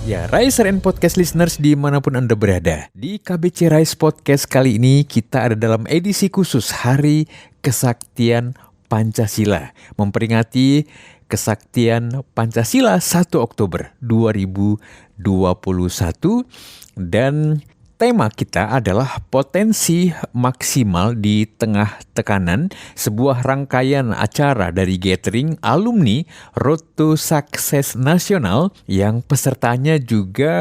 Ya, Riser and Podcast listeners dimanapun Anda berada. Di KBC Rise Podcast kali ini kita ada dalam edisi khusus Hari Kesaktian Pancasila. Memperingati Kesaktian Pancasila 1 Oktober 2021. Dan tema kita adalah potensi maksimal di tengah tekanan, sebuah rangkaian acara dari gathering alumni Road to Success Nasional yang pesertanya juga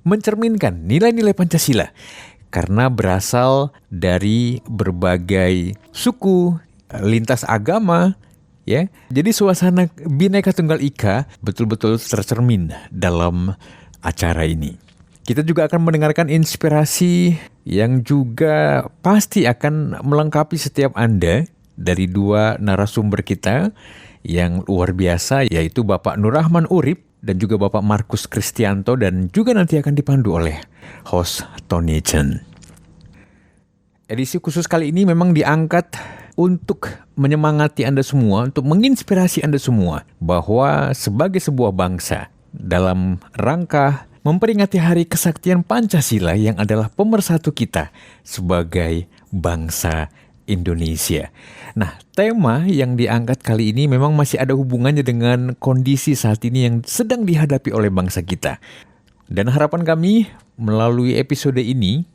mencerminkan nilai-nilai Pancasila karena berasal dari berbagai suku, lintas agama, ya. Jadi suasana Bhinneka Tunggal Ika betul-betul tercermin dalam acara ini. Kita juga akan mendengarkan inspirasi yang juga pasti akan melengkapi setiap Anda dari dua narasumber kita yang luar biasa, yaitu Bapak Nur Rahman Urip dan juga Bapak Markus Kristianto, dan juga nanti akan dipandu oleh host Tony Chen. Edisi khusus kali ini memang diangkat untuk menyemangati Anda semua, untuk menginspirasi Anda semua bahwa sebagai sebuah bangsa dalam rangka memperingati Hari Kesaktian Pancasila yang adalah pemersatu kita sebagai bangsa Indonesia. Nah, tema yang diangkat kali ini memang masih ada hubungannya dengan kondisi saat ini yang sedang dihadapi oleh bangsa kita. Dan harapan kami melalui episode ini,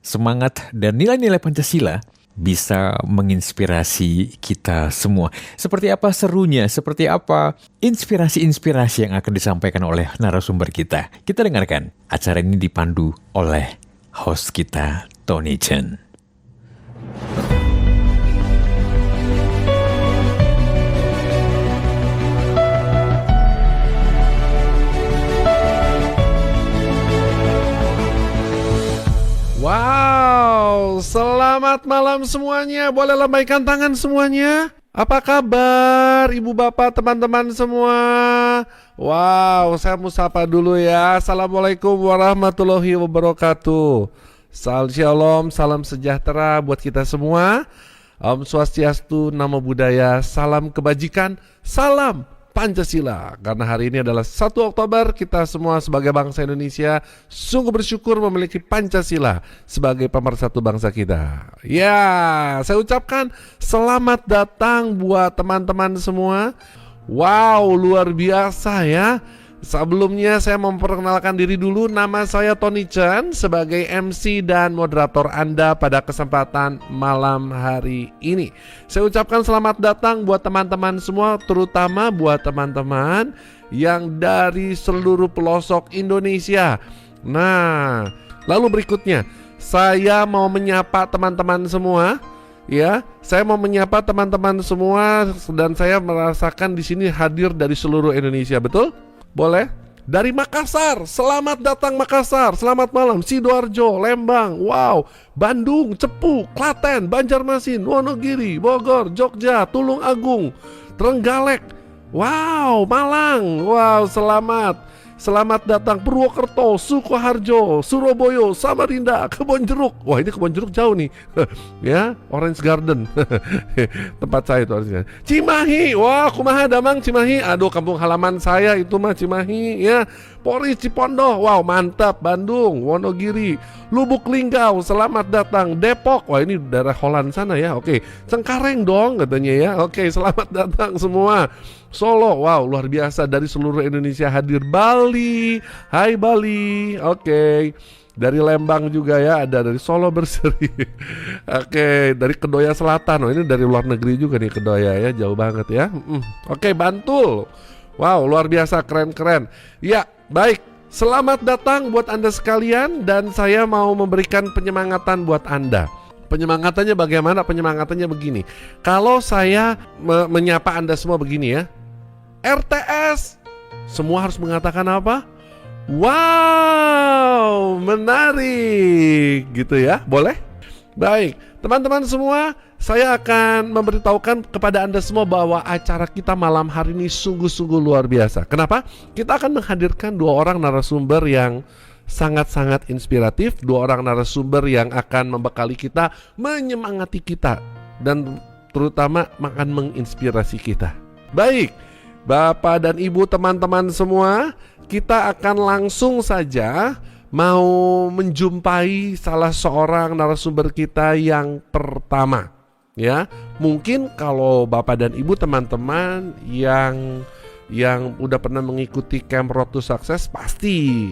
semangat dan nilai-nilai Pancasila bisa menginspirasi kita semua. Seperti apa serunya, seperti apa inspirasi-inspirasi yang akan disampaikan oleh narasumber kita. Kita dengarkan. Acara ini dipandu oleh host kita, Tony Chen. Wow, selamat malam semuanya. Boleh lambaikan tangan semuanya. Apa kabar ibu bapak teman-teman semua? Wow, saya mau sapa dulu ya. Assalamualaikum warahmatullahi wabarakatuh. Shalom, salam sejahtera buat kita semua. Om Swastiastu, Namo Buddhaya, salam kebajikan, salam Pancasila. Karena hari ini adalah 1 Oktober, kita semua sebagai bangsa Indonesia sungguh bersyukur memiliki Pancasila sebagai pemersatu bangsa kita. Ya, saya ucapkan selamat datang buat teman-teman semua. Wow, luar biasa ya. Sebelumnya saya memperkenalkan diri dulu. Nama saya Tony Chen sebagai MC dan moderator Anda pada kesempatan malam hari ini. Saya ucapkan selamat datang buat teman-teman semua, terutama buat teman-teman yang dari seluruh pelosok Indonesia. Nah, lalu berikutnya saya mau menyapa teman-teman semua. Ya, saya mau menyapa teman-teman semua dan saya merasakan di sini hadir dari seluruh Indonesia, betul? Boleh? Dari Makassar, selamat datang Makassar, selamat malam. Sidoarjo, Lembang, wow, Bandung, Cepu, Klaten, Banjarmasin, Wonogiri, Bogor, Jogja, Tulung Agung, Trenggalek, wow, Malang, wow, selamat. Selamat datang Purwokerto, Sukoharjo, Surabaya, Samarinda, Kebonjeruk. Wah, ini Kebonjeruk jauh nih. Ya, Orange Garden. Tempat saya itu Orange Garden. Cimahi. Wah, kumaha damang Cimahi. Aduh, kampung halaman saya itu mah Cimahi ya. Polri Cipondoh. Wow, mantap. Bandung, Wonogiri, Lubuk Linggau. Selamat datang Depok. Wah, ini daerah Holland sana ya. Oke, Cengkareng dong katanya ya. Oke, selamat datang semua. Solo, wow, luar biasa, dari seluruh Indonesia hadir. Bali, hai Bali, oke. Dari Lembang juga ya, ada dari Solo Berseri. Oke, dari Kedoya Selatan. Oh, ini dari luar negeri juga nih Kedoya ya, jauh banget ya. Oke, Bantul. Wow, luar biasa, keren-keren. Ya, baik. Selamat datang buat Anda sekalian, dan saya mau memberikan penyemangatan buat Anda. Penyemangatannya bagaimana? Penyemangatannya begini. Kalau saya menyapa Anda semua begini ya. RTS, semua harus mengatakan apa? Wow, menarik gitu ya, boleh? Baik, teman-teman semua, saya akan memberitahukan kepada Anda semua bahwa acara kita malam hari ini sungguh-sungguh luar biasa. Kenapa? Kita akan menghadirkan 2 orang narasumber yang sangat-sangat inspiratif, 2 orang narasumber yang akan membekali kita, menyemangati kita, dan terutama akan menginspirasi kita. Baik, Bapak dan Ibu, teman-teman semua, kita akan langsung saja mau menjumpai salah seorang narasumber kita yang pertama. Ya, mungkin kalau Bapak dan Ibu teman-teman yang udah pernah mengikuti Camp Road to Success pasti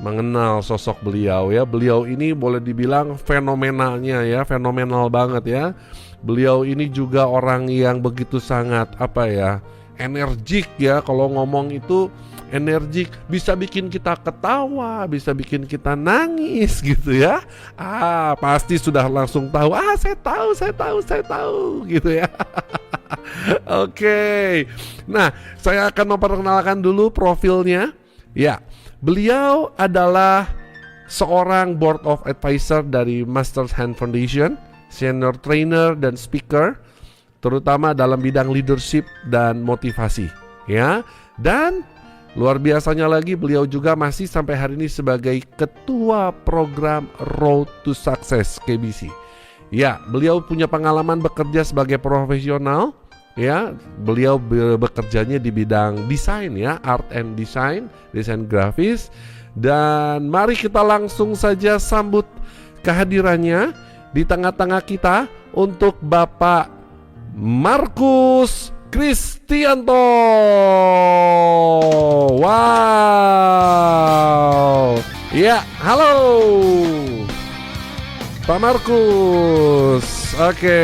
mengenal sosok beliau ya. Beliau ini boleh dibilang fenomenalnya ya, fenomenal banget ya. Beliau ini juga orang yang begitu sangat energik ya. Kalau ngomong itu energik, bisa bikin kita ketawa, bisa bikin kita nangis gitu ya. Pasti sudah langsung tahu, saya tahu gitu ya. Oke. Nah, saya akan memperkenalkan dulu profilnya. Ya, beliau adalah seorang board of advisor dari Masters Hand Foundation, senior trainer dan speaker, terutama dalam bidang leadership dan motivasi. Ya, dan luar biasanya lagi, beliau juga masih sampai hari ini sebagai ketua program Road to Success KBC. Ya, beliau punya pengalaman bekerja sebagai profesional. Ya, beliau bekerjanya di bidang desain ya, art and design, desain grafis. Dan mari kita langsung saja sambut kehadirannya di tengah-tengah kita untuk Bapak Markus Kristianto. Wow. Ya, halo Pak Markus. Oke.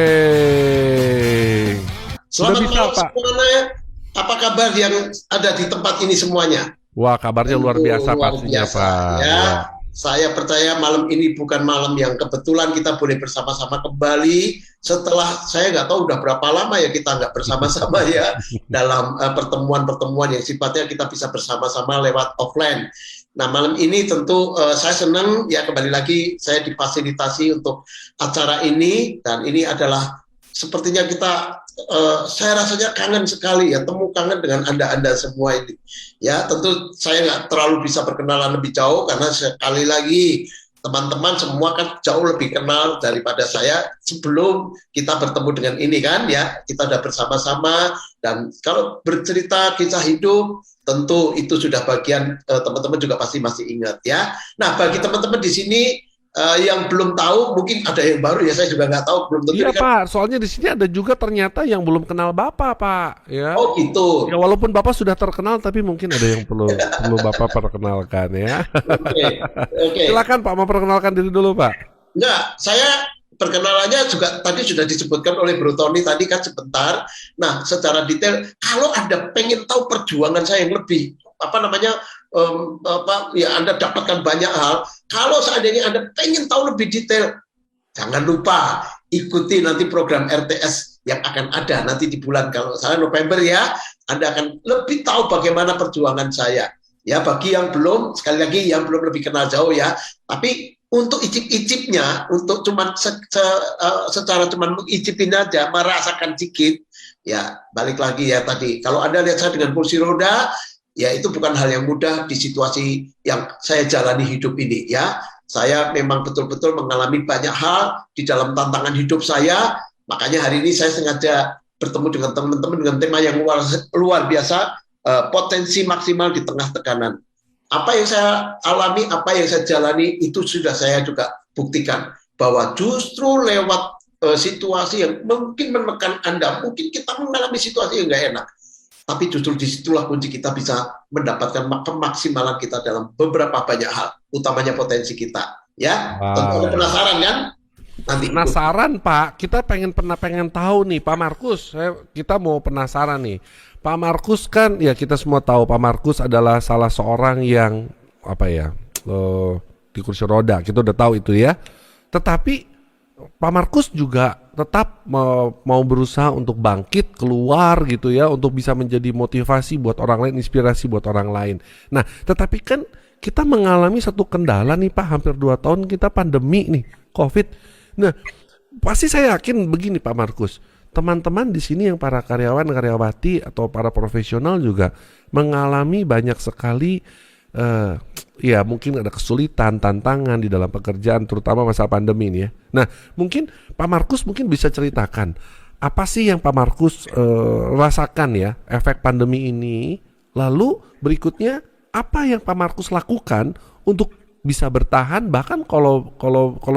Selamat bisa, malam Pak. semuanya. Apa kabar yang ada di tempat ini semuanya? Wah, kabarnya luar biasa pastinya, Pak. Ya, saya percaya malam ini bukan malam yang kebetulan kita boleh bersama-sama kembali setelah saya nggak tahu udah berapa lama ya kita nggak bersama-sama ya dalam pertemuan-pertemuan yang sifatnya kita bisa bersama-sama lewat offline. Nah, malam ini tentu saya senang ya, kembali lagi saya difasilitasi untuk acara ini, dan ini adalah sepertinya kita saya rasanya kangen sekali ya, kangen dengan Anda semua ini. Ya, tentu saya nggak terlalu bisa berkenalan lebih jauh karena sekali lagi teman-teman semua kan jauh lebih kenal daripada saya sebelum kita bertemu dengan ini kan ya. Kita udah bersama-sama, dan kalau bercerita kisah hidup tentu itu sudah bagian teman-teman juga pasti masih ingat ya. Nah, bagi teman-teman di sini yang belum tahu, mungkin ada yang baru ya, saya juga nggak tahu, belum tentu. Iya kan? Pak, soalnya di sini ada juga ternyata yang belum kenal Bapak, Pak. Ya. Oh gitu. Ya, walaupun Bapak sudah terkenal, tapi mungkin ada yang perlu Bapak perkenalkan ya. Oke. Silakan Pak, mau perkenalkan diri dulu Pak. Enggak, saya perkenalannya juga tadi sudah disebutkan oleh Bro Tony tadi kan sebentar. Nah, secara detail, kalau Anda pengen tahu perjuangan saya yang lebih Anda dapatkan banyak hal. Kalau seandainya Anda pengen tahu lebih detail, jangan lupa ikuti nanti program RTS yang akan ada nanti di bulan, kalau saya November ya, Anda akan lebih tahu bagaimana perjuangan saya. Ya, bagi yang belum, sekali lagi yang belum lebih kenal jauh ya, tapi untuk icip-icipnya, untuk secara mengicipin aja, merasakan sedikit, ya balik lagi ya tadi, kalau Anda lihat saya dengan kursi roda, ya itu bukan hal yang mudah di situasi yang saya jalani hidup ini ya. Saya memang betul-betul mengalami banyak hal di dalam tantangan hidup saya. Makanya hari ini saya sengaja bertemu dengan teman-teman dengan tema yang luar biasa, potensi maksimal di tengah tekanan. Apa yang saya alami, apa yang saya jalani, itu sudah saya juga buktikan bahwa justru lewat situasi yang mungkin menekan Anda, mungkin kita mengalami situasi yang nggak enak, tapi justru disitulah kunci kita bisa mendapatkan kemaksimalan kita dalam beberapa banyak hal, utamanya potensi kita. Ya, tentu penasaran kan? Nanti penasaran Pak, kita pengen tahu nih Pak Markus. Kita mau penasaran nih, Pak Markus kan ya, kita semua tahu Pak Markus adalah salah seorang yang di kursi roda. Kita udah tahu itu ya. Tetapi Pak Markus juga tetap mau berusaha untuk bangkit keluar gitu ya, untuk bisa menjadi motivasi buat orang lain, inspirasi buat orang lain. Nah, tetapi kan kita mengalami satu kendala nih Pak, hampir 2 tahun kita pandemi nih, COVID. Nah, pasti saya yakin begini Pak Markus, teman-teman di sini yang para karyawan, karyawati atau para profesional juga mengalami banyak sekali ya mungkin ada kesulitan, tantangan di dalam pekerjaan, terutama masa pandemi ini ya. Nah, mungkin Pak Markus mungkin bisa ceritakan apa sih yang Pak Markus rasakan ya efek pandemi ini. Lalu berikutnya apa yang Pak Markus lakukan untuk bisa bertahan, bahkan kalau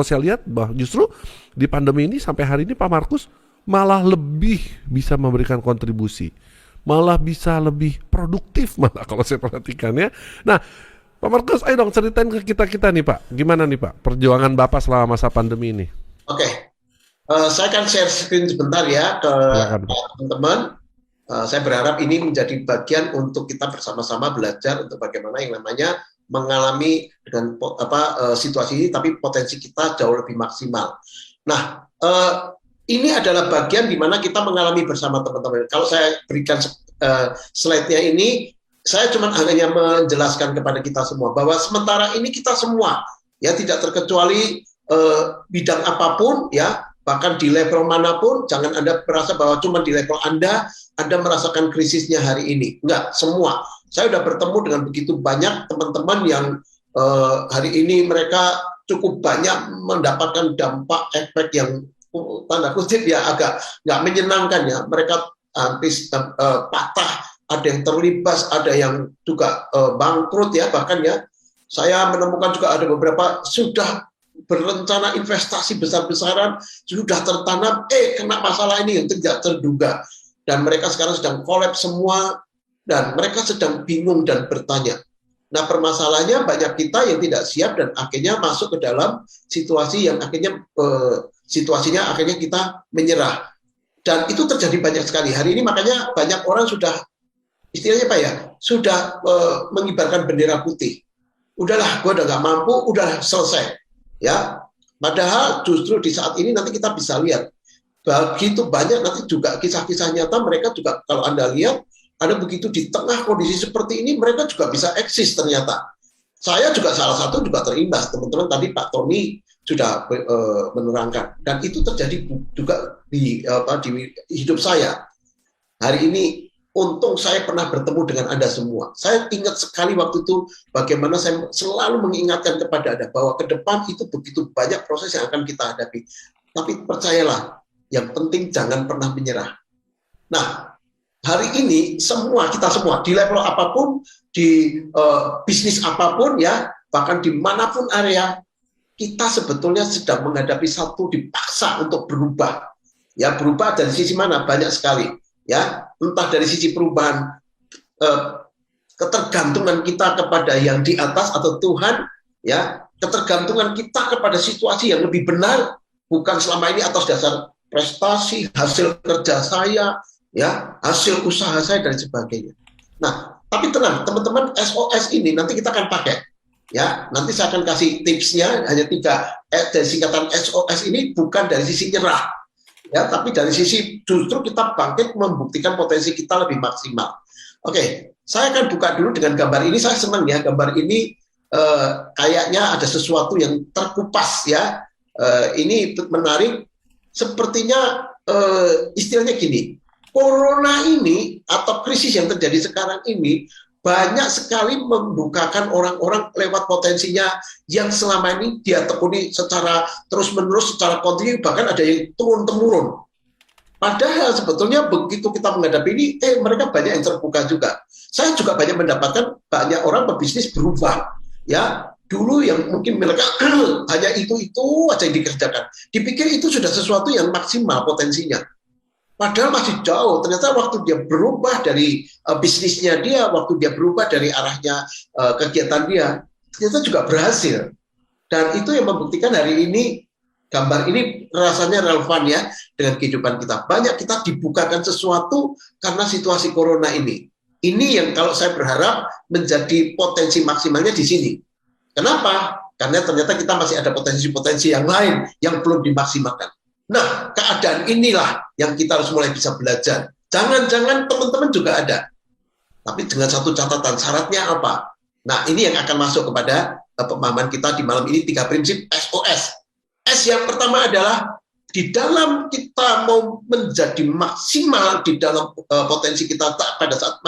saya lihat bahwa justru di pandemi ini sampai hari ini Pak Markus malah lebih bisa memberikan kontribusi, malah bisa lebih produktif malah kalau saya perhatikan ya. Nah, Pak Markus, ayo dong ceritain ke kita nih Pak, gimana nih Pak perjuangan Bapak selama masa pandemi ini? Oke, saya akan share screen sebentar ya ke Silakan, Pak. teman-teman. Saya berharap ini menjadi bagian untuk kita bersama-sama belajar untuk bagaimana yang namanya mengalami dengan situasi ini, tapi potensi kita jauh lebih maksimal. Nah, ini adalah bagian di mana kita mengalami bersama teman-teman. Kalau saya berikan slide-nya ini, saya cuma hanya menjelaskan kepada kita semua bahwa sementara ini kita semua, ya tidak terkecuali bidang apapun, ya bahkan di level manapun, jangan Anda merasa bahwa cuma di level Anda merasakan krisisnya hari ini. Enggak, semua. Saya sudah bertemu dengan begitu banyak teman-teman yang hari ini mereka cukup banyak mendapatkan dampak efek yang tanda kutip ya agak nggak menyenangkan ya. Mereka habis patah, ada yang terlibas, ada yang juga bangkrut ya, bahkan ya. Saya menemukan juga ada beberapa sudah berencana investasi besar-besaran, sudah tertanam, kena masalah ini yang tidak terduga. Dan mereka sekarang sedang kolaps semua, dan mereka sedang bingung dan bertanya. Nah, permasalahannya banyak kita yang tidak siap dan akhirnya masuk ke dalam situasi yang akhirnya situasinya akhirnya kita menyerah. Dan itu terjadi banyak sekali. Hari ini makanya banyak orang sudah, istilahnya Pak ya, sudah mengibarkan bendera putih. Udahlah, gue udah nggak mampu, udah selesai. Ya, padahal justru di saat ini nanti kita bisa lihat begitu banyak nanti juga kisah-kisah nyata mereka juga kalau Anda lihat ada begitu di tengah kondisi seperti ini mereka juga bisa eksis ternyata. Saya juga salah satu juga terimbas, teman-teman tadi Pak Tony sudah menerangkan dan itu terjadi juga di hidup saya. Hari ini untung saya pernah bertemu dengan Anda semua. Saya ingat sekali waktu itu bagaimana saya selalu mengingatkan kepada Anda bahwa ke depan itu begitu banyak proses yang akan kita hadapi. Tapi percayalah, yang penting jangan pernah menyerah. Nah, hari ini kita semua di level apapun, di bisnis apapun ya, bahkan dimanapun area, kita sebetulnya sedang menghadapi satu dipaksa untuk berubah. Ya, berubah dari sisi mana? Banyak sekali. Ya, entah dari sisi perubahan ketergantungan kita kepada yang di atas atau Tuhan, ya, ketergantungan kita kepada situasi yang lebih benar, bukan selama ini atas dasar prestasi, hasil kerja saya, ya, hasil usaha saya dan sebagainya. Nah, tapi tenang, teman-teman, SOS ini nanti kita akan pakai, ya. Nanti saya akan kasih tipsnya hanya 3. Dari singkatan SOS ini bukan dari sisi nyerah. Ya, tapi dari sisi justru kita bangkit membuktikan potensi kita lebih maksimal. Oke, saya akan buka dulu dengan gambar ini. Saya senang ya, gambar ini kayaknya ada sesuatu yang terkupas ya. Ini menarik. Sepertinya istilahnya gini, Corona ini atau krisis yang terjadi sekarang ini banyak sekali membukakan orang-orang lewat potensinya yang selama ini dia tekuni secara terus-menerus, secara kontinu, bahkan ada yang turun-temurun. Padahal sebetulnya begitu kita menghadapi ini, mereka banyak yang terbuka juga. Saya juga banyak mendapatkan banyak orang pebisnis berubah. Ya, dulu yang mungkin mereka hanya itu aja yang dikerjakan. Dipikir itu sudah sesuatu yang maksimal potensinya. Padahal masih jauh, ternyata waktu dia berubah dari bisnisnya dia, waktu dia berubah dari arahnya kegiatan dia, ternyata juga berhasil. Dan itu yang membuktikan hari ini, gambar ini rasanya relevan ya dengan kehidupan kita. Banyak kita dibukakan sesuatu karena situasi Corona ini. Ini yang kalau saya berharap menjadi potensi maksimalnya di sini. Kenapa? Karena ternyata kita masih ada potensi-potensi yang lain yang belum dimaksimalkan. Nah, keadaan inilah yang kita harus mulai bisa belajar. Jangan-jangan teman-teman juga ada. Tapi dengan satu catatan, syaratnya apa? Nah, ini yang akan masuk kepada pemahaman kita di malam ini, 3 prinsip SOS. S yang pertama adalah, di dalam kita mau menjadi maksimal di dalam potensi kita pada saat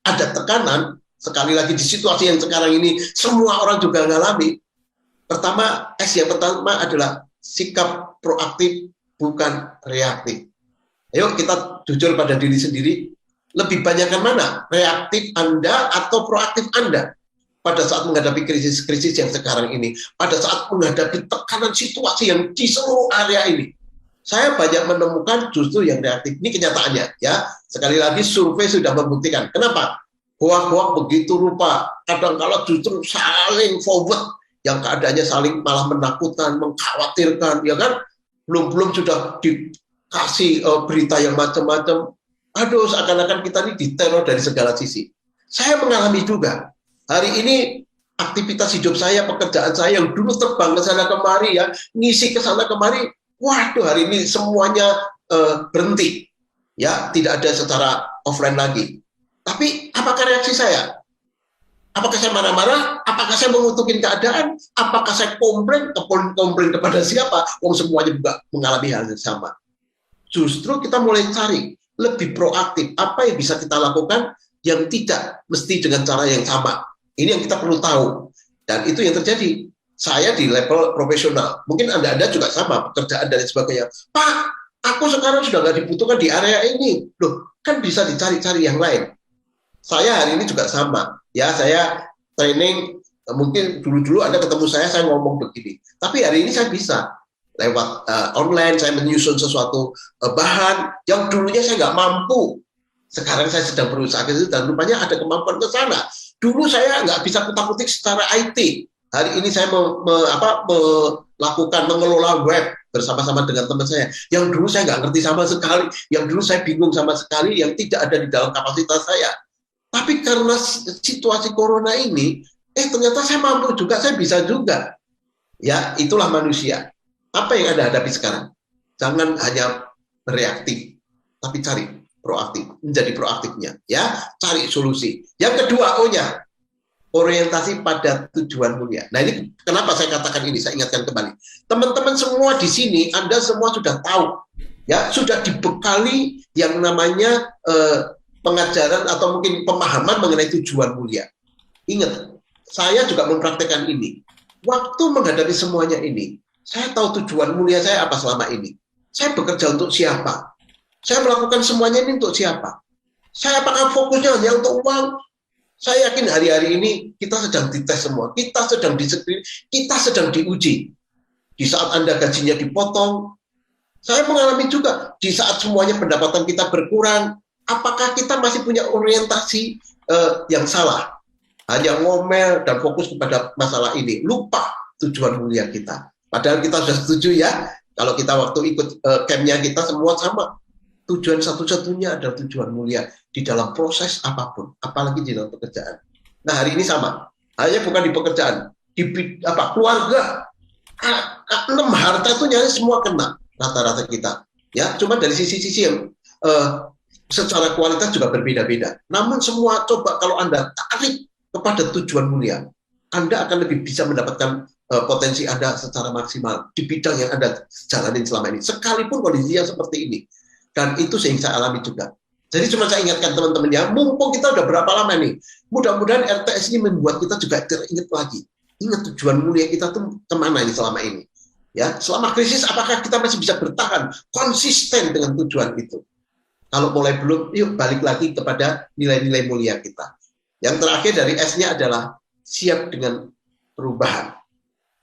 ada tekanan, sekali lagi di situasi yang sekarang ini, semua orang juga mengalami. Pertama, S yang pertama adalah sikap proaktif, bukan reaktif. Ayo kita jujur pada diri sendiri, lebih banyak yang mana? Reaktif Anda atau proaktif Anda? pada saat menghadapi krisis-krisis yang sekarang ini, pada saat menghadapi tekanan situasi yang di seluruh area ini. Saya banyak menemukan justru yang reaktif. Ini kenyataannya, ya. Sekali lagi survei sudah membuktikan. Kenapa? Hoak-hoak begitu rupa, kadang-kala justru saling forward, yang keadaannya saling malah menakutkan, mengkhawatirkan, ya kan? Belum sudah dikasih berita yang macam-macam. Aduh, seakan-akan kita ini diteror dari segala sisi. Saya mengalami juga. Hari ini aktivitas hidup saya, pekerjaan saya yang dulu terbang ke sana kemari, ya, ngisi ke sana kemari, waduh, hari ini semuanya berhenti, ya, tidak ada secara offline lagi. Tapi apakah reaksi saya? Apakah saya marah-marah? Apakah saya mengutukin keadaan? Apakah saya komplain kepada siapa? Semuanya juga mengalami hal yang sama. Justru kita mulai cari lebih proaktif. Apa yang bisa kita lakukan yang tidak mesti dengan cara yang sama? Ini yang kita perlu tahu. Dan itu yang terjadi. Saya di level profesional, mungkin Anda juga sama, pekerjaan dan sebagainya. Pak, aku sekarang sudah nggak dibutuhkan di area ini. Loh, kan bisa dicari-cari yang lain. Saya hari ini juga sama. Ya, saya training, mungkin dulu-dulu Anda ketemu saya ngomong begini. Tapi hari ini saya bisa. Lewat online, saya menyusun sesuatu bahan yang dulunya saya nggak mampu. Sekarang saya sedang berusaha ke situ dan rupanya ada kemampuan ke sana. Dulu saya nggak bisa kutak-kutik secara IT. Hari ini saya mengelola web bersama-sama dengan teman saya. Yang dulu saya nggak ngerti sama sekali, yang dulu saya bingung sama sekali, yang tidak ada di dalam kapasitas saya. Tapi karena situasi corona ini, ternyata saya mampu juga, saya bisa juga. Ya, itulah manusia. Apa yang Anda hadapi sekarang? Jangan hanya bereaktif, tapi cari proaktif, menjadi proaktifnya. Ya, cari solusi. Yang kedua, O-nya, orientasi pada tujuan mulia. Nah, ini kenapa saya katakan ini, saya ingatkan kembali. Teman-teman semua di sini, Anda semua sudah tahu, ya, sudah dibekali yang namanya pengajaran atau mungkin pemahaman mengenai tujuan mulia. Ingat, saya juga mempraktekkan ini. Waktu menghadapi semuanya ini, saya tahu tujuan mulia saya apa selama ini. Saya bekerja untuk siapa? Saya melakukan semuanya ini untuk siapa? Saya apakah fokusnya hanya untuk uang? Saya yakin hari-hari ini kita sedang dites semua, kita sedang discreen, kita sedang diuji. Di saat Anda gajinya dipotong, saya mengalami juga di saat semuanya pendapatan kita berkurang, apakah kita masih punya orientasi yang salah? Hanya ngomel dan fokus kepada masalah ini, lupa tujuan mulia kita. Padahal kita sudah setuju, ya, kalau kita waktu ikut campnya kita semua sama. Tujuan satu-satunya adalah tujuan mulia di dalam proses apapun, apalagi di dalam pekerjaan. Nah, hari ini sama, hanya bukan di pekerjaan, di keluarga, 6 harta itu nyaris semua kena rata-rata kita. Ya, cuma dari sisi-sisi yang secara kualitas juga berbeda-beda. Namun semua coba kalau Anda tarik kepada tujuan mulia, Anda akan lebih bisa mendapatkan potensi Anda secara maksimal di bidang yang Anda jalanin selama ini. Sekalipun kondisinya seperti ini. Dan itu yang saya alami juga. Jadi cuma saya ingatkan teman-teman, ya, mumpung kita udah berapa lama nih, mudah-mudahan RTS ini membuat kita juga teringat lagi. Ingat tujuan mulia kita tuh kemana ini selama ini. Ya, selama krisis apakah kita masih bisa bertahan konsisten dengan tujuan itu? Kalau mulai belum, yuk balik lagi kepada nilai-nilai mulia kita. Yang terakhir dari S-nya adalah siap dengan perubahan.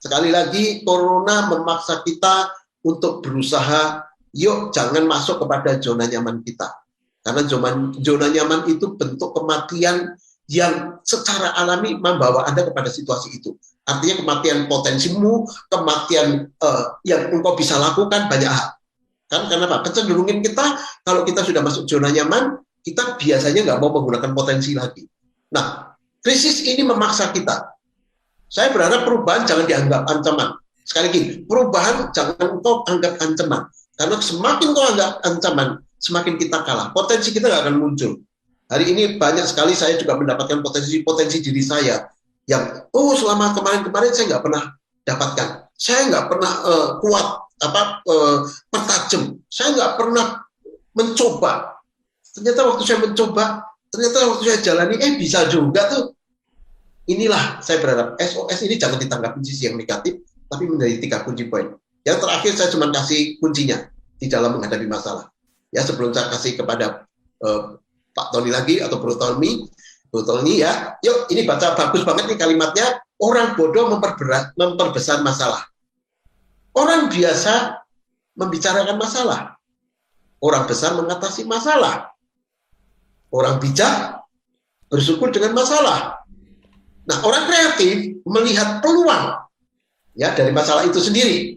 Sekali lagi, corona memaksa kita untuk berusaha, yuk jangan masuk kepada zona nyaman kita. Karena zona nyaman itu bentuk kematian yang secara alami membawa Anda kepada situasi itu. Artinya kematian potensimu, kematian yang engkau bisa lakukan banyak hal. Kan kenapa? Kecenderungan kita, kalau kita sudah masuk zona nyaman, kita biasanya nggak mau menggunakan potensi lagi. Nah, krisis ini memaksa kita. Saya berharap perubahan jangan dianggap ancaman. Sekali lagi, perubahan jangan engkau anggap ancaman. Karena semakin kau anggap ancaman, semakin kita kalah. Potensi kita nggak akan muncul. Hari ini banyak sekali saya juga mendapatkan potensi diri saya yang selama kemarin saya nggak pernah dapatkan. Saya nggak pernah kuat pertajam. Saya nggak pernah mencoba. Ternyata waktu saya mencoba, ternyata waktu saya jalani bisa juga tuh. Inilah saya berharap SOS ini jangan ditanggapi sisi yang negatif, tapi menjadi 3 kunci poin. Yang terakhir saya cuma kasih kuncinya di dalam menghadapi masalah. Ya, sebelum saya kasih kepada Pak Tony lagi atau Bro Tony, Betul nih ya. Yuk, ini baca bagus banget nih kalimatnya. Orang bodoh memperbesar masalah. Orang biasa membicarakan masalah. Orang besar mengatasi masalah. Orang bijak bersyukur dengan masalah. Nah, orang kreatif melihat peluang ya dari masalah itu sendiri.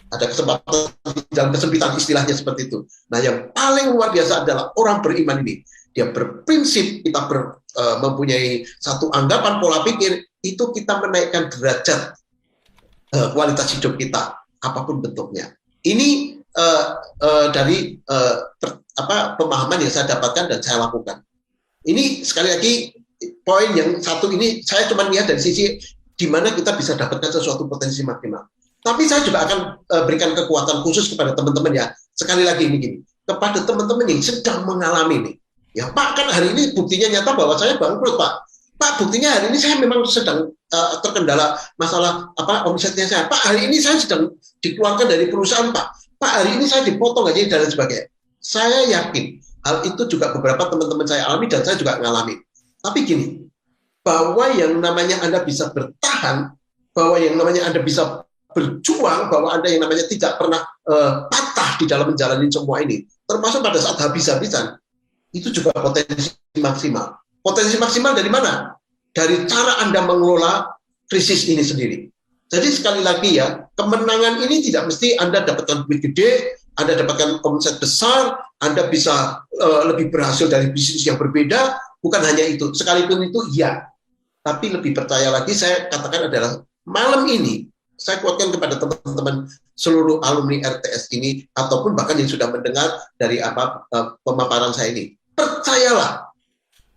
Ada kesempatan dalam kesempitan, istilahnya seperti itu. Nah, yang paling luar biasa adalah orang beriman ini. Dia berprinsip, kita mempunyai satu anggapan pola pikir, itu kita menaikkan derajat kualitas hidup kita, apapun bentuknya. Ini dari pemahaman yang saya dapatkan dan saya lakukan. Ini sekali lagi poin yang satu ini saya cuma lihat dari sisi di mana kita bisa dapatkan sesuatu potensi maksimal. Tapi saya juga akan berikan kekuatan khusus kepada teman-teman ya. Sekali lagi ini gini, kepada teman-teman yang sedang mengalami ini. Ya Pak, kan hari ini buktinya nyata bahwa saya bangkrut Pak. Pak, buktinya hari ini saya memang sedang terkendala masalah omsetnya saya. Pak, hari ini saya sedang dikeluarkan dari perusahaan Pak. Pak, hari ini saya dipotong gaji dan sebagainya. Saya yakin hal itu juga beberapa teman-teman saya alami dan saya juga mengalami. Tapi gini, bahwa yang namanya Anda bisa bertahan, bahwa yang namanya Anda bisa berjuang, bahwa Anda yang namanya tidak pernah patah di dalam menjalani semua ini, termasuk pada saat habis-habisan, itu juga potensi maksimal. Potensi maksimal dari mana? Dari cara Anda mengelola krisis ini sendiri. Jadi sekali lagi ya, kemenangan ini tidak mesti Anda dapatkan duit gede, Anda dapatkan omset besar, Anda bisa lebih berhasil dari bisnis yang berbeda, bukan hanya itu. Sekalipun itu ya, tapi lebih percaya lagi saya katakan adalah malam ini, saya kuatkan kepada teman-teman seluruh alumni RTS ini, ataupun bahkan yang sudah mendengar dari pemaparan saya ini. Percayalah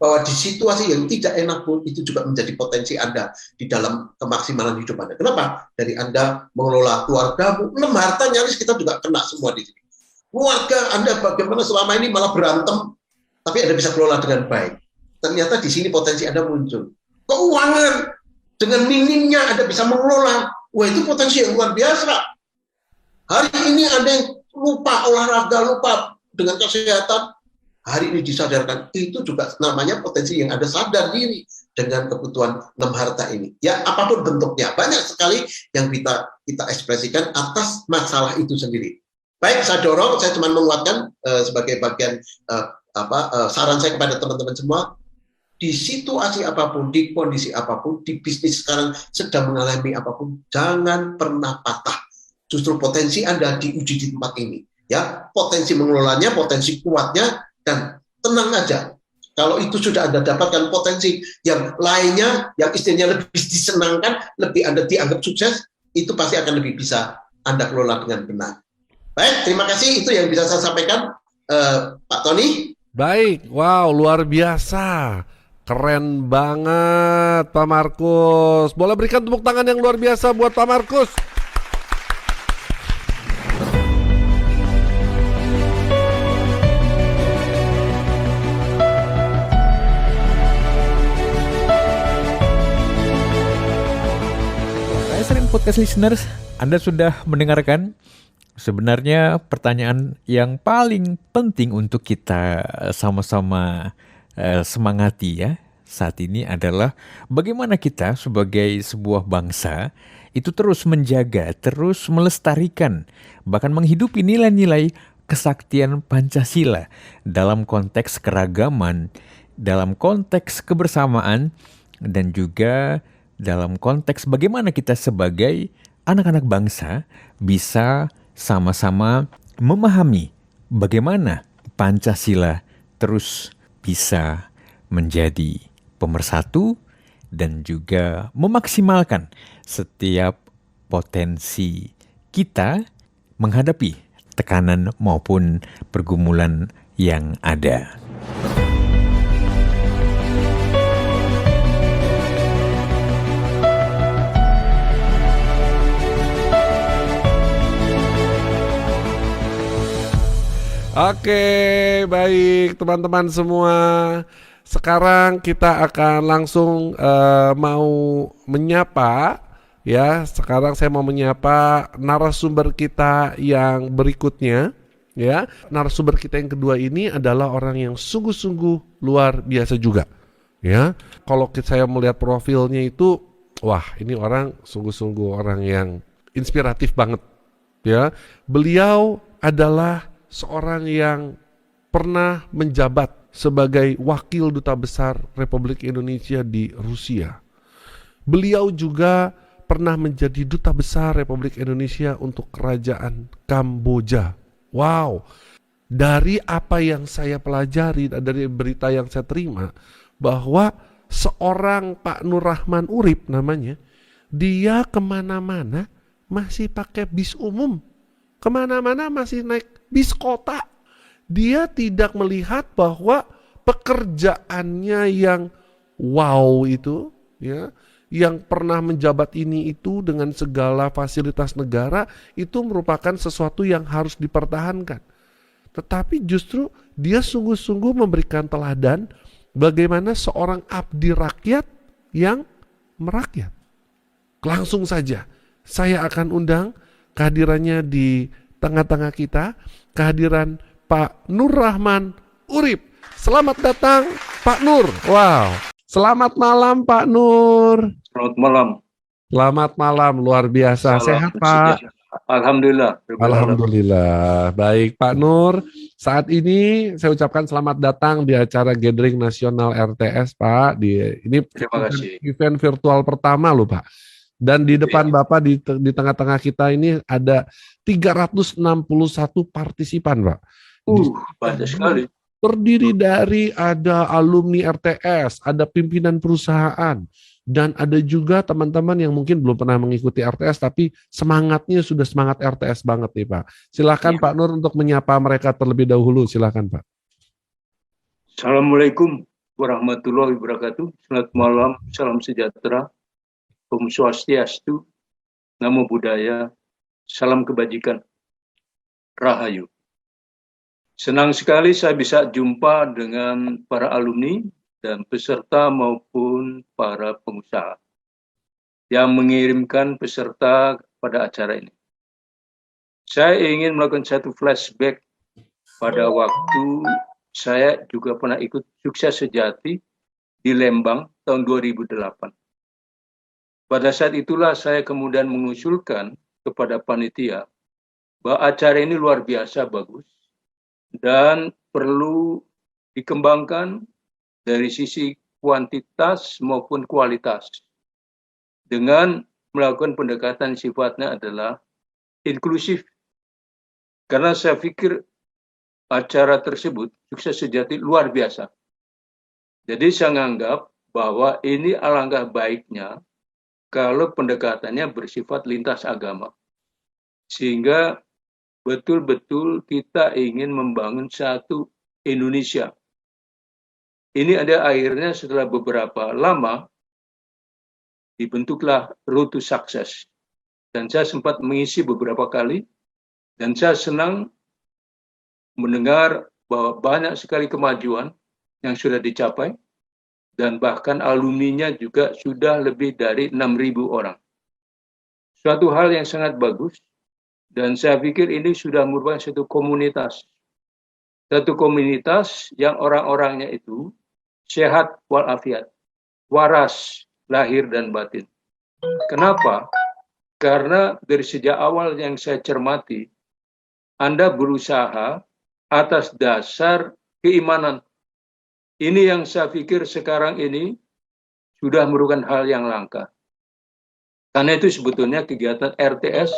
bahwa di situasi yang tidak enak pun itu juga menjadi potensi Anda di dalam kemaksimalan hidup Anda. Kenapa? Dari Anda mengelola keluargamu, harta nyaris kita juga kena semua di sini. Keluarga Anda bagaimana selama ini malah berantem, tapi Anda bisa kelola dengan baik. Ternyata di sini potensi Anda muncul. Keuangan, dengan minimnya Anda bisa mengelola. Wah, itu potensi yang luar biasa. Hari ini Anda yang lupa olahraga, lupa dengan kesehatan, hari ini disadarkan, itu juga namanya potensi yang Anda sadar diri dengan kebutuhan 6 harta ini. Ya, apapun bentuknya, banyak sekali yang kita ekspresikan atas masalah itu sendiri. Baik, saya dorong, saya cuma menguatkan sebagai bagian saran saya kepada teman-teman semua, di situasi apapun, di kondisi apapun, di bisnis sekarang sedang mengalami apapun, jangan pernah patah. Justru potensi Anda diuji di tempat ini. Ya, potensi mengelolanya, potensi kuatnya, dan tenang aja. Kalau itu sudah Anda dapatkan potensi yang lainnya, yang istilahnya lebih disenangkan, lebih Anda dianggap sukses, itu pasti akan lebih bisa Anda kelola dengan benar. Baik, terima kasih. Itu yang bisa saya sampaikan, Pak Tony. Baik, wow, luar biasa. Keren banget Pak Markus. Boleh berikan tepuk tangan yang luar biasa buat Pak Markus. Podcast listeners, Anda sudah mendengarkan sebenarnya pertanyaan yang paling penting untuk kita sama-sama semangati ya saat ini adalah bagaimana kita sebagai sebuah bangsa itu terus menjaga, terus melestarikan, bahkan menghidupi nilai-nilai kesaktian Pancasila dalam konteks keragaman, dalam konteks kebersamaan, dan juga dalam konteks bagaimana kita sebagai anak-anak bangsa bisa sama-sama memahami bagaimana Pancasila terus bisa menjadi pemersatu dan juga memaksimalkan setiap potensi kita menghadapi tekanan maupun pergumulan yang ada. Oke, baik teman-teman semua. Sekarang kita akan langsung mau menyapa ya. Sekarang saya mau menyapa narasumber kita yang berikutnya ya. Narasumber kita yang kedua ini adalah orang yang sungguh-sungguh luar biasa juga Ya, kalau saya melihat profilnya itu, wah, ini orang sungguh-sungguh orang yang inspiratif banget. Ya, beliau adalah seorang yang pernah menjabat sebagai wakil duta besar Republik Indonesia di Rusia. Beliau juga pernah menjadi duta besar Republik Indonesia untuk Kerajaan Kamboja. Wow, dari apa yang saya pelajari, dari berita yang saya terima, bahwa seorang Pak Nur Rahman Urip namanya, dia kemana-mana masih pakai bis umum, kemana-mana masih naik bis kota. Dia tidak melihat bahwa pekerjaannya yang wow itu, ya, yang pernah menjabat ini itu dengan segala fasilitas negara, itu merupakan sesuatu yang harus dipertahankan. Tetapi justru dia sungguh-sungguh memberikan teladan bagaimana seorang abdi rakyat yang merakyat. Langsung saja saya akan undang kehadirannya di tengah-tengah kita, kehadiran Pak Nur Rahman Urip. Selamat datang Pak Nur. Wow. Selamat malam Pak Nur. Selamat malam. Selamat malam, luar biasa. Sehat Pak? Alhamdulillah. Alhamdulillah. Baik Pak Nur, saat ini saya ucapkan selamat datang di acara Gathering Nasional RTS Pak. Ini Terima kasih. event virtual pertama loh Pak. Dan di depan Bapak di tengah-tengah kita ini ada 361 partisipan Pak. Banyak sekali. Terdiri dari ada alumni RTS, ada pimpinan perusahaan, dan ada juga teman-teman yang mungkin belum pernah mengikuti RTS tapi semangatnya sudah semangat RTS banget nih Pak. Silakan Pak Nur untuk menyapa mereka terlebih dahulu, silakan Pak. Assalamualaikum warahmatullahi wabarakatuh. Selamat malam, salam sejahtera, Om Swastiastu, Namo Buddhaya, salam kebajikan, Rahayu. Senang sekali saya bisa jumpa dengan para alumni dan peserta maupun para pengusaha yang mengirimkan peserta pada acara ini. Saya ingin melakukan satu flashback pada waktu saya juga pernah ikut Sukses Sejati di Lembang tahun 2008. Pada saat itulah saya kemudian mengusulkan kepada panitia bahwa acara ini luar biasa bagus dan perlu dikembangkan dari sisi kuantitas maupun kualitas dengan melakukan pendekatan sifatnya adalah inklusif. Karena saya pikir acara tersebut Sukses Sejati luar biasa. Jadi saya menganggap bahwa ini alangkah baiknya kalau pendekatannya bersifat lintas agama. Sehingga betul-betul kita ingin membangun satu Indonesia. Ini ada akhirnya setelah beberapa lama dibentuklah Road to Success. Dan saya sempat mengisi beberapa kali dan saya senang mendengar bahwa banyak sekali kemajuan yang sudah dicapai dan bahkan alumninya juga sudah lebih dari 6.000 orang. Suatu hal yang sangat bagus. Dan saya pikir ini sudah merupakan satu komunitas. Satu komunitas yang orang-orangnya itu sehat walafiat, waras, lahir dan batin. Kenapa? Karena dari sejak awal yang saya cermati, Anda berusaha atas dasar keimanan. Ini yang saya pikir sekarang ini sudah merupakan hal yang langka. Karena itu sebetulnya kegiatan RTS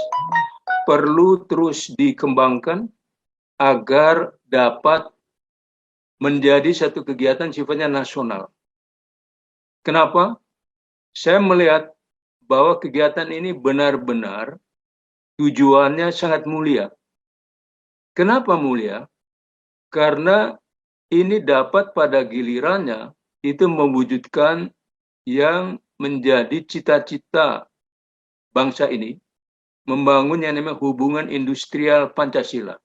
perlu terus dikembangkan agar dapat menjadi satu kegiatan sifatnya nasional. Kenapa? Saya melihat bahwa kegiatan ini benar-benar tujuannya sangat mulia. Kenapa mulia? Karena ini dapat pada gilirannya itu mewujudkan yang menjadi cita-cita bangsa ini, membangun yang namanya hubungan industrial Pancasila.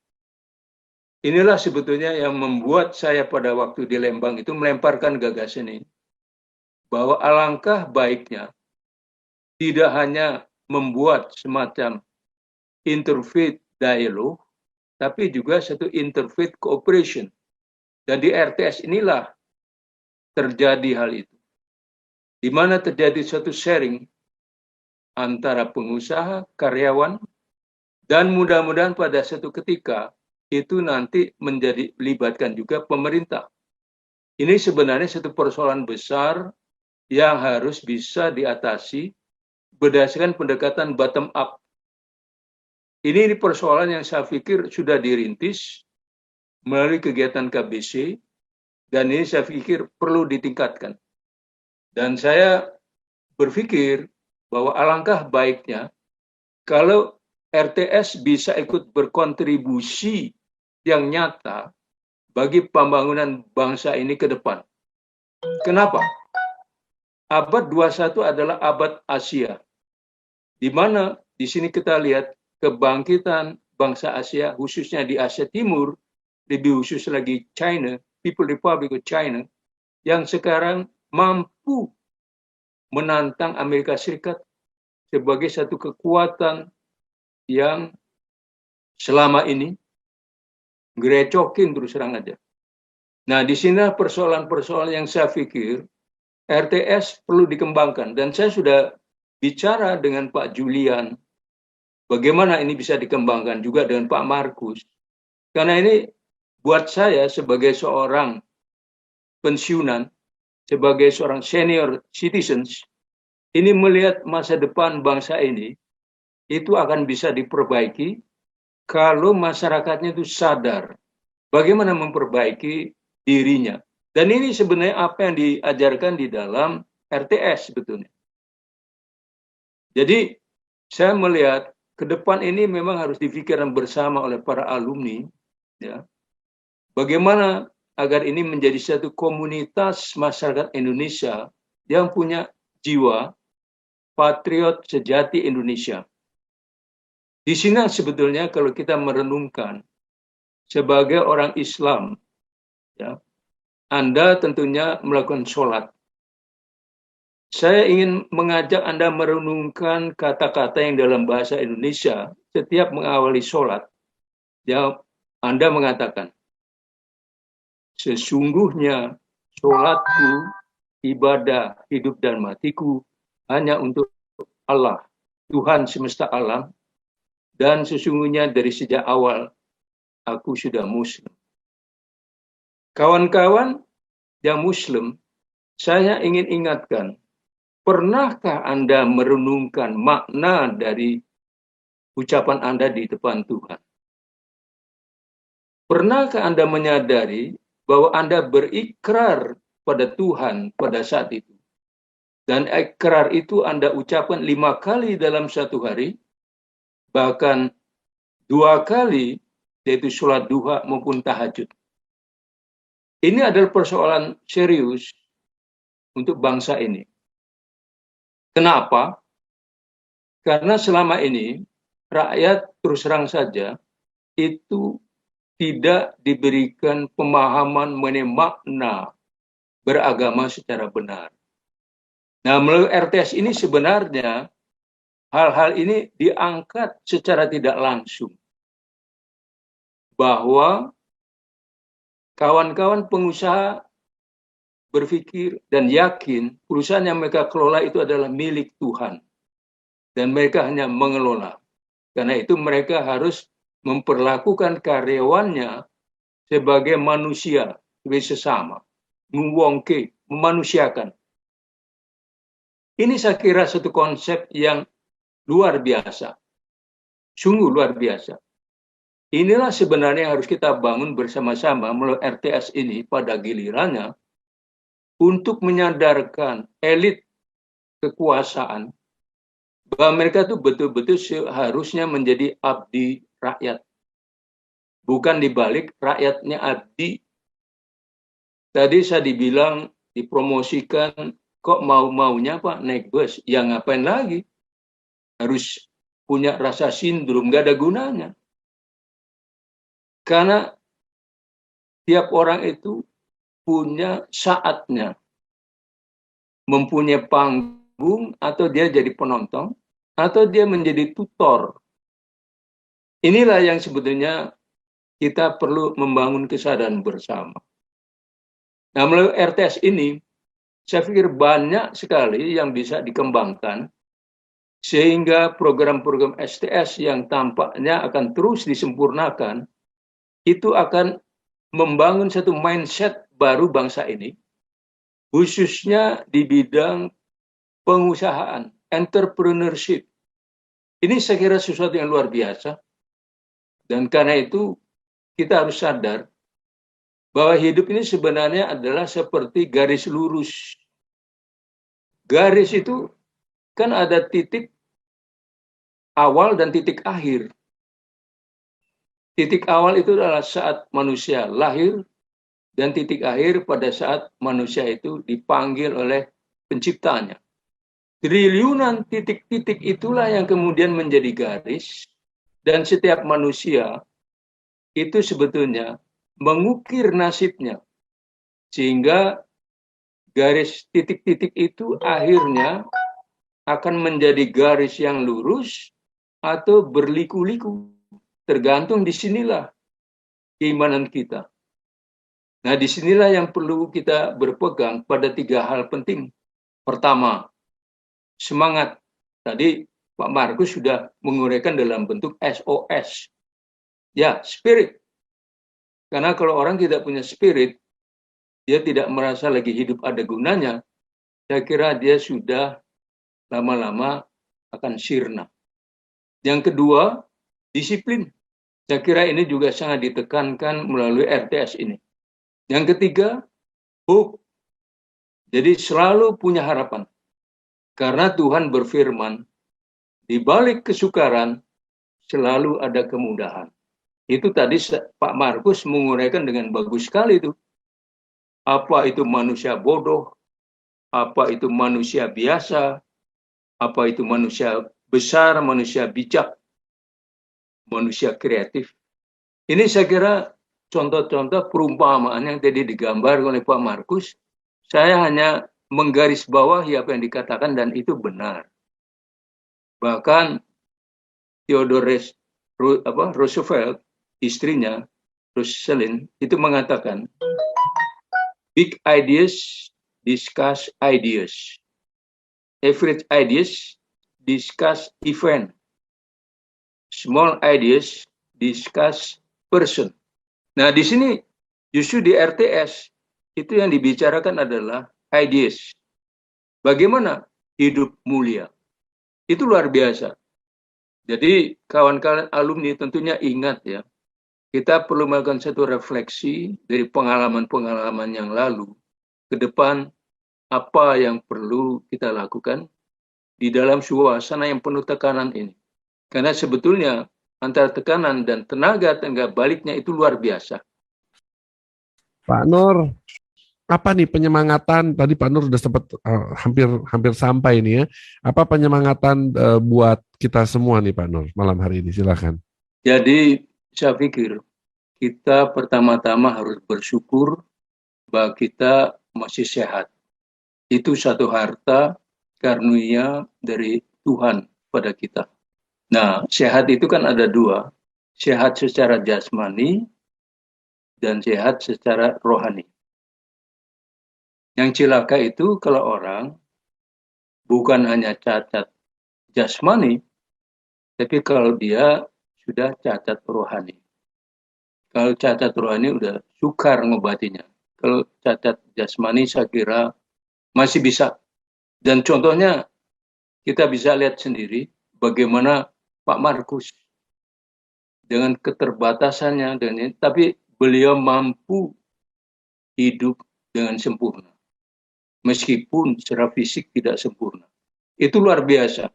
Inilah sebetulnya yang membuat saya pada waktu di Lembang itu melemparkan gagasan ini. Bahwa alangkah baiknya tidak hanya membuat semacam interfaith dialogue, tapi juga satu interfaith cooperation. Dan di RTS inilah terjadi hal itu. Di mana terjadi suatu sharing antara pengusaha, karyawan, dan mudah-mudahan pada suatu ketika itu nanti libatkan juga pemerintah. Ini sebenarnya satu persoalan besar yang harus bisa diatasi berdasarkan pendekatan bottom up. Ini persoalan yang saya pikir sudah dirintis melalui kegiatan KBC, dan ini saya pikir perlu ditingkatkan. Dan saya berpikir bahwa alangkah baiknya kalau RTS bisa ikut berkontribusi yang nyata bagi pembangunan bangsa ini ke depan. Kenapa? Abad 21 adalah abad Asia, di mana di sini kita lihat kebangkitan bangsa Asia, khususnya di Asia Timur, lebih khusus lagi China, People Republic of China, yang sekarang mampu menantang Amerika Serikat sebagai satu kekuatan yang selama ini gerecokin terus terang aja. Nah, di sini persoalan-persoalan yang saya pikir RTS perlu dikembangkan. Dan saya sudah bicara dengan Pak Julian, bagaimana ini bisa dikembangkan juga dengan Pak Markus. Karena ini buat saya sebagai seorang pensiunan, sebagai seorang senior citizens, ini melihat masa depan bangsa ini, itu akan bisa diperbaiki kalau masyarakatnya itu sadar bagaimana memperbaiki dirinya. Dan ini sebenarnya apa yang diajarkan di dalam RTS sebetulnya. Jadi saya melihat ke depan ini memang harus difikirkan bersama oleh para alumni, ya. Bagaimana agar ini menjadi satu komunitas masyarakat Indonesia yang punya jiwa patriot sejati Indonesia. Di sini sebetulnya kalau kita merenungkan sebagai orang Islam, ya, Anda tentunya melakukan sholat. Saya ingin mengajak Anda merenungkan kata-kata yang dalam bahasa Indonesia setiap mengawali sholat. Ya, Anda mengatakan, sesungguhnya sholatku, ibadah, hidup dan matiku hanya untuk Allah, Tuhan semesta alam, dan sesungguhnya dari sejak awal aku sudah Muslim. Kawan-kawan yang Muslim, saya ingin ingatkan, pernahkah Anda merenungkan makna dari ucapan Anda di depan Tuhan? Pernahkah Anda menyadari bahwa Anda berikrar pada Tuhan pada saat itu? Dan ikrar itu Anda ucapkan 5 kali dalam satu hari, bahkan 2 kali, yaitu sholat duha maupun tahajud. Ini adalah persoalan serius untuk bangsa ini. Kenapa? Karena selama ini rakyat terus terang saja itu tidak diberikan pemahaman mengenai makna beragama secara benar. Nah, melalui RTS ini sebenarnya hal-hal ini diangkat secara tidak langsung. Bahwa kawan-kawan pengusaha berpikir dan yakin perusahaan yang mereka kelola itu adalah milik Tuhan. Dan mereka hanya mengelola. Karena itu mereka harus memperlakukan karyawannya sebagai manusia, sebagai sesama. Mewongke, memanusiakan. Ini saya kira satu konsep yang luar biasa. Sungguh luar biasa. Inilah sebenarnya yang harus kita bangun bersama-sama melalui RTS ini pada gilirannya untuk menyadarkan elit kekuasaan bahwa mereka itu betul-betul seharusnya menjadi abdi rakyat. Bukan dibalik rakyatnya abdi. Tadi saya dibilang, dipromosikan, kok mau-maunya Pak naik bus? Ya ngapain lagi? Harus punya rasa sindrom, nggak ada gunanya. Karena tiap orang itu punya saatnya. Mempunyai panggung, atau dia jadi penonton, atau dia menjadi tutor. Inilah yang sebetulnya kita perlu membangun kesadaran bersama. Nah, melalui RTS ini, saya pikir banyak sekali yang bisa dikembangkan sehingga program-program STS yang tampaknya akan terus disempurnakan itu akan membangun satu mindset baru bangsa ini, khususnya di bidang pengusahaan, entrepreneurship. Ini saya kira sesuatu yang luar biasa, dan karena itu kita harus sadar bahwa hidup ini sebenarnya adalah seperti garis lurus. Garis itu kan ada titik awal dan titik akhir. Titik awal itu adalah saat manusia lahir, dan titik akhir pada saat manusia itu dipanggil oleh penciptanya. Triliunan titik-titik itulah yang kemudian menjadi garis, dan setiap manusia itu sebetulnya mengukir nasibnya, sehingga garis titik-titik itu akhirnya akan menjadi garis yang lurus atau berliku-liku. Tergantung disinilah keimanan kita. Nah, disinilah yang perlu kita berpegang pada 3 hal penting. Pertama, semangat. Tadi Pak Markus sudah menguraikan dalam bentuk SOS. Ya, spirit. Karena kalau orang tidak punya spirit, dia tidak merasa lagi hidup ada gunanya, saya kira dia sudah lama-lama akan sirna. Yang kedua, disiplin. Saya kira ini juga sangat ditekankan melalui RTS ini. Yang ketiga, hope. Jadi selalu punya harapan. Karena Tuhan berfirman, di balik kesukaran selalu ada kemudahan. Itu tadi Pak Markus menguraikan dengan bagus sekali itu. Apa itu manusia bodoh, apa itu manusia biasa, apa itu manusia besar, manusia bijak, manusia kreatif. Ini saya kira contoh-contoh perumpamaan yang tadi digambar oleh Pak Markus. Saya hanya menggarisbawahi apa yang dikatakan, dan itu benar. Bahkan Theodore Roosevelt, istrinya Rosalind, itu mengatakan, big ideas discuss ideas, average ideas discuss event, small ideas discuss person. Nah, di sini justru di RTS itu yang dibicarakan adalah ideas. Bagaimana hidup mulia? Itu luar biasa. Jadi kawan-kawan alumni tentunya ingat ya, kita perlu melakukan satu refleksi dari pengalaman-pengalaman yang lalu ke depan, apa yang perlu kita lakukan di dalam suasana yang penuh tekanan ini. Karena sebetulnya antara tekanan dan tenaga baliknya itu luar biasa. Pak Nur, apa nih penyemangatan? Tadi Pak Nur sudah sempat hampir sampai nih ya. Apa penyemangatan buat kita semua nih Pak Nur malam hari ini? Silakan. Jadi saya pikir kita pertama-tama harus bersyukur bahwa kita masih sehat. Itu satu harta karunia dari Tuhan pada kita. Nah, sehat itu kan ada 2. Sehat secara jasmani dan sehat secara rohani. Yang celaka itu kalau orang bukan hanya cacat jasmani, tapi kalau dia sudah cacat rohani. Kalau cacat rohani udah sukar ngobatinya. Kalau cacat jasmani saya kira masih bisa. Dan contohnya kita bisa lihat sendiri bagaimana Pak Markus dengan keterbatasannya, tapi beliau mampu hidup dengan sempurna. Meskipun secara fisik tidak sempurna. Itu luar biasa.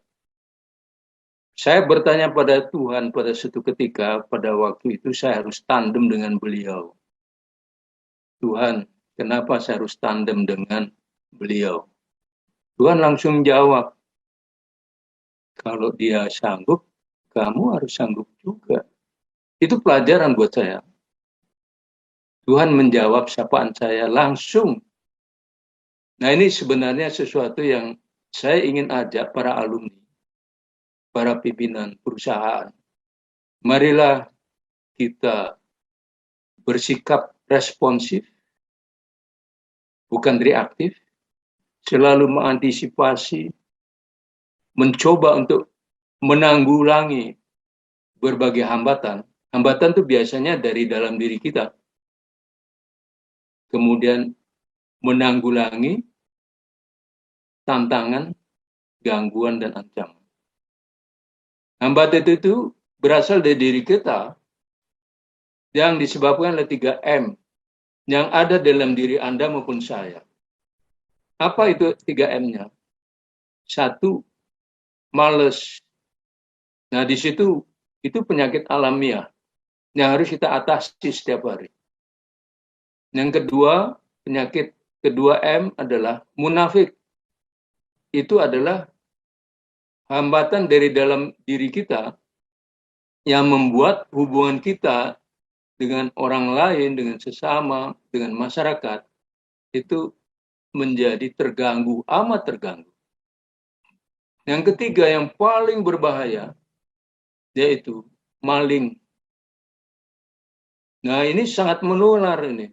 Saya bertanya pada Tuhan pada suatu ketika, pada waktu itu saya harus tandem dengan beliau. Tuhan, kenapa saya harus tandem dengan beliau? Tuhan langsung jawab, kalau dia sanggup, kamu harus sanggup juga. Itu pelajaran buat saya. Tuhan menjawab sapaan saya langsung. Nah, ini sebenarnya sesuatu yang saya ingin ajak para alumni, para pimpinan perusahaan. Marilah kita bersikap responsif, bukan reaktif, selalu mengantisipasi, mencoba untuk menanggulangi berbagai hambatan. Hambatan itu biasanya dari dalam diri kita. Kemudian menanggulangi tantangan, gangguan, dan ancaman. Hambatan itu berasal dari diri kita yang disebabkan oleh 3M yang ada dalam diri Anda maupun saya. Apa itu 3M-nya? 1, males. Nah, di situ itu penyakit alamiah yang harus kita atasi setiap hari. Yang kedua, penyakit kedua M adalah munafik. Itu adalah hambatan dari dalam diri kita yang membuat hubungan kita dengan orang lain, dengan sesama, dengan masyarakat, itu menjadi terganggu, amat terganggu. Yang ketiga yang paling berbahaya, yaitu maling. Nah, ini sangat menular ini.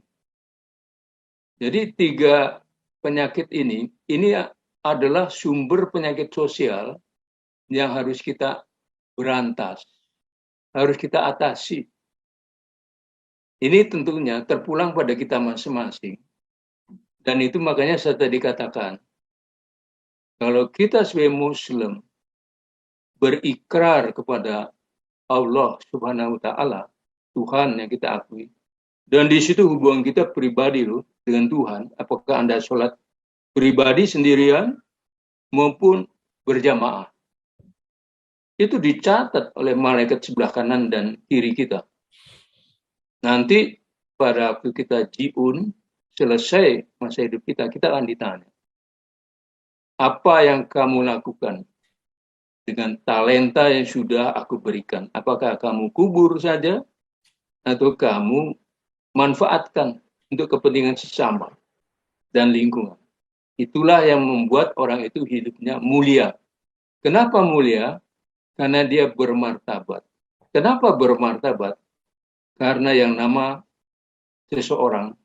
Jadi 3 penyakit ini adalah sumber penyakit sosial yang harus kita berantas, harus kita atasi. Ini tentunya terpulang pada kita masing-masing. Dan itu makanya saya tadi katakan, kalau kita sebagai Muslim berikrar kepada Allah Subhanahu wa Ta'ala, Tuhan yang kita akui, dan di situ hubungan kita pribadi loh dengan Tuhan, apakah Anda sholat pribadi sendirian maupun berjamaah, itu dicatat oleh malaikat sebelah kanan dan kiri kita. Nanti pada waktu kita jiun, selesai masa hidup kita akan ditanya, apa yang kamu lakukan dengan talenta yang sudah aku berikan? Apakah kamu kubur saja atau kamu manfaatkan untuk kepentingan sesama dan lingkungan? Itulah yang membuat orang itu hidupnya mulia. Kenapa mulia? Karena dia bermartabat. Kenapa bermartabat? Karena yang nama seseorang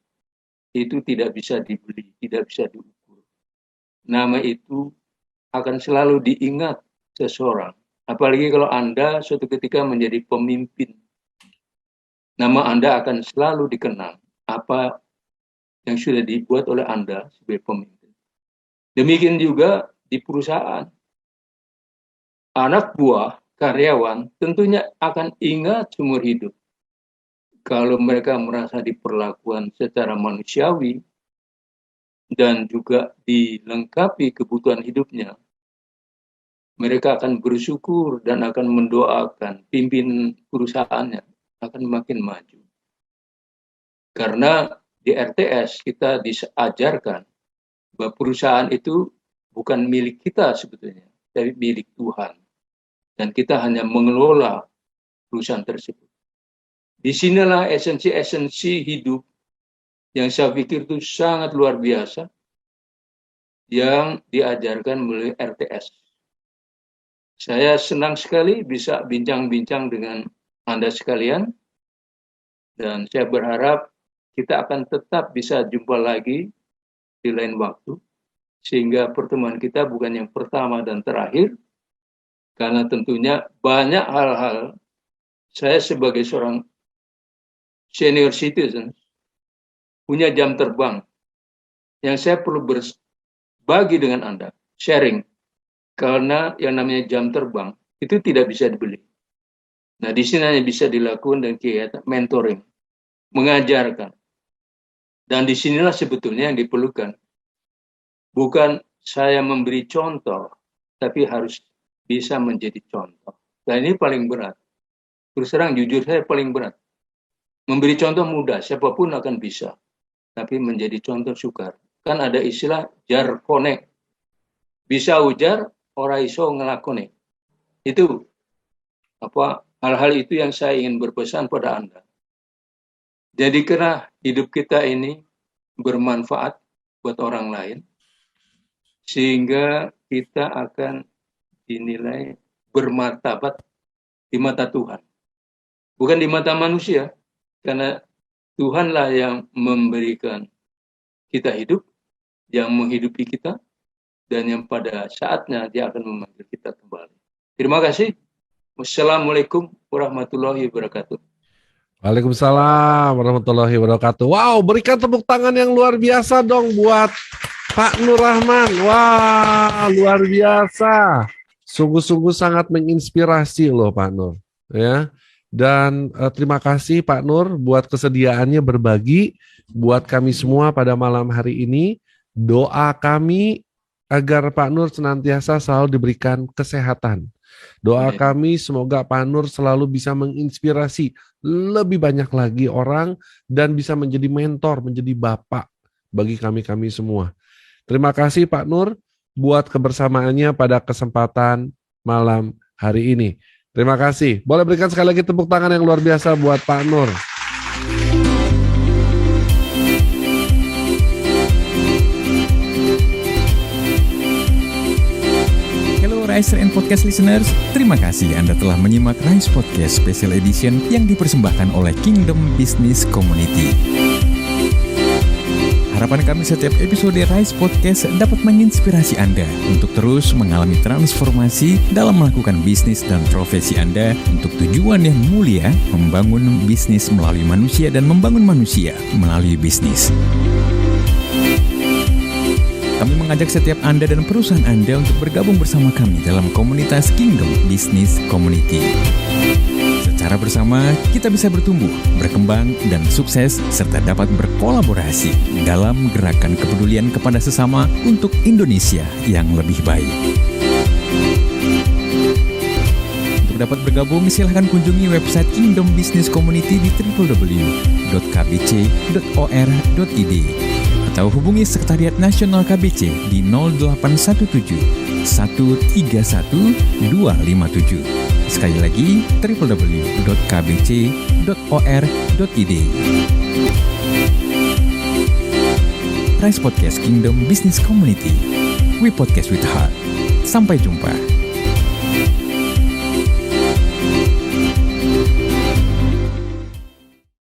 itu tidak bisa dibeli, tidak bisa diukur. Nama itu akan selalu diingat seseorang. Apalagi kalau Anda suatu ketika menjadi pemimpin. Nama Anda akan selalu dikenang. Apa yang sudah dibuat oleh Anda sebagai pemimpin. Demikian juga di perusahaan. Anak buah, karyawan tentunya akan ingat seumur hidup. Kalau mereka merasa diperlakukan secara manusiawi dan juga dilengkapi kebutuhan hidupnya, mereka akan bersyukur dan akan mendoakan pimpinan perusahaannya akan makin maju. Karena di RTS kita diajarkan bahwa perusahaan itu bukan milik kita sebetulnya, tapi milik Tuhan. Dan kita hanya mengelola perusahaan tersebut. Disinilah esensi-esensi hidup yang saya pikir itu sangat luar biasa yang diajarkan melalui RTS. Saya senang sekali bisa bincang-bincang dengan Anda sekalian, dan saya berharap kita akan tetap bisa jumpa lagi di lain waktu, sehingga pertemuan kita bukan yang pertama dan terakhir, karena tentunya banyak hal-hal saya sebagai seorang senior citizen punya jam terbang yang saya perlu berbagi dengan Anda, sharing, karena yang namanya jam terbang itu tidak bisa dibeli. Nah, di sini hanya bisa dilakukan dengan kegiatan mentoring, mengajarkan. Dan disinilah sebetulnya yang diperlukan. Bukan saya memberi contoh, tapi harus bisa menjadi contoh. Dan ini paling berat. Terus terang, jujur saya paling berat. Memberi contoh mudah, siapapun akan bisa. Tapi menjadi contoh sukar. Kan ada istilah jar konek. Bisa ujar, ora iso ngelakone. Itu hal-hal itu yang saya ingin berpesan pada Anda. Jadi karena hidup kita ini bermanfaat buat orang lain, sehingga kita akan dinilai bermartabat di mata Tuhan. Bukan di mata manusia, karena Tuhanlah yang memberikan kita hidup, yang menghidupi kita, dan yang pada saatnya Dia akan memanggil kita kembali. Terima kasih. Wassalamualaikum warahmatullahi wabarakatuh. Waalaikumsalam warahmatullahi wabarakatuh. Wow, berikan tepuk tangan yang luar biasa dong buat Pak Nur Rahman. Wah, luar biasa. Sungguh-sungguh sangat menginspirasi loh Pak Nur. Ya. Dan terima kasih Pak Nur buat kesediaannya berbagi buat kami semua pada malam hari ini. Doa kami agar Pak Nur senantiasa selalu diberikan kesehatan. Doa kami semoga Pak Nur selalu bisa menginspirasi lebih banyak lagi orang dan bisa menjadi mentor, menjadi bapak bagi kami semua. Terima kasih Pak Nur buat kebersamaannya pada kesempatan malam hari ini. Terima kasih. Boleh berikan sekali lagi tepuk tangan yang luar biasa buat Pak Nur. Riser and Podcast listeners, terima kasih Anda telah menyimak Rise Podcast Special Edition yang dipersembahkan oleh Kingdom Business Community. Harapan kami setiap episode Rise Podcast dapat menginspirasi Anda untuk terus mengalami transformasi dalam melakukan bisnis dan profesi Anda untuk tujuan yang mulia, membangun bisnis melalui manusia dan membangun manusia melalui bisnis. Kami mengajak setiap Anda dan perusahaan Anda untuk bergabung bersama kami dalam komunitas Kingdom Business Community. Secara bersama, kita bisa bertumbuh, berkembang, dan sukses, serta dapat berkolaborasi dalam gerakan kepedulian kepada sesama untuk Indonesia yang lebih baik. Untuk dapat bergabung, silahkan kunjungi website Kingdom Business Community di www.kbc.or.id atau hubungi Sekretariat Nasional KBC di 0817 131 257. Sekali lagi, www.kbc.or.id. Rise Podcast Kingdom Business Community. We podcast with heart. Sampai jumpa.